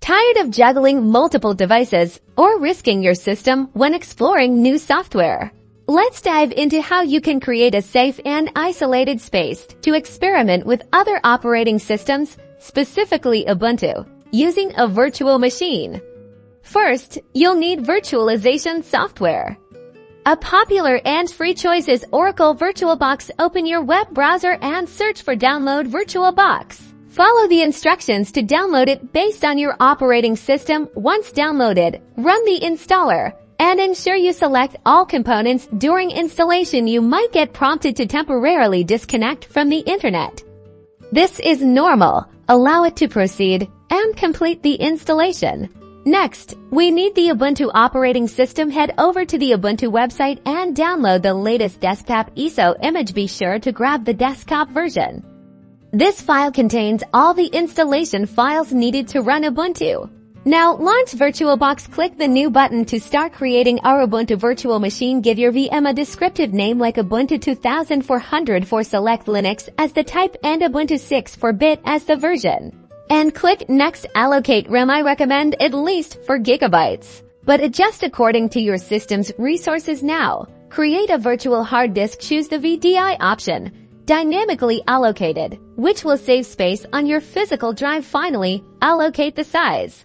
Tired of juggling multiple devices or risking your system when exploring new software? Let's dive into how you can create a safe and isolated space to experiment with other operating systems, specifically Ubuntu, using a virtual machine. First, you'll need virtualization software. A popular and free choice is Oracle VirtualBox. Open your web browser and search for Download VirtualBox. Follow the instructions to download it based on your operating system. Once downloaded, run the installer and ensure you select all components. During installation, you might get prompted to temporarily disconnect from the internet. This is normal. Allow it to proceed and complete the installation. Next, we need the Ubuntu operating system. Head over to the Ubuntu website and download the latest desktop ISO image. Be sure to grab the desktop version. This file contains all the installation files needed to run Ubuntu. Now launch VirtualBox. Click the New button to start creating our Ubuntu virtual machine. Give your VM a descriptive name like Ubuntu 2404. Select Linux as the type and Ubuntu 64-bit as the version. And click Next. Allocate RAM. I recommend at least 4 GB, but adjust according to your system's resources. Now, create a virtual hard disk. Choose the VDI option, dynamically allocated, which will save space on your physical drive. Finally, allocate the size.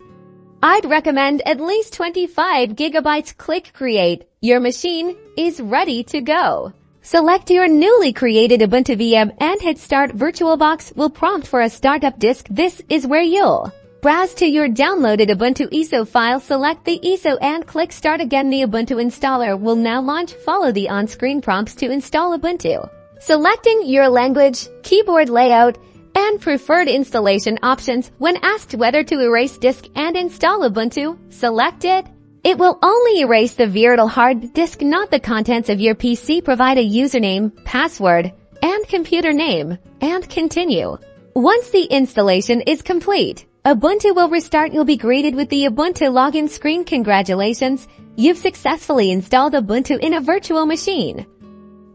I'd recommend at least 25 GB. Click Create. Your machine is ready to go. Select your newly created Ubuntu VM and hit Start. VirtualBox will prompt for a startup disk. This is where you'll browse to your downloaded Ubuntu ISO file. Select the ISO and click Start. Again, the Ubuntu installer will now launch. Follow the on-screen prompts to install Ubuntu, selecting your language, keyboard layout, and preferred installation options. When asked whether to erase disk and install Ubuntu, select it. It will only erase the virtual hard disk, not the contents of your PC. Provide a username, password, and computer name, and continue. Once the installation is complete, Ubuntu will restart. You'll be greeted with the Ubuntu login screen. Congratulations, you've successfully installed Ubuntu in a virtual machine.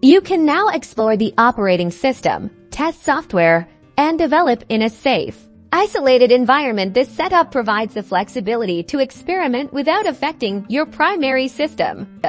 You can now explore the operating system, test software, and develop in a safe, isolated environment. This setup provides the flexibility to experiment without affecting your primary system.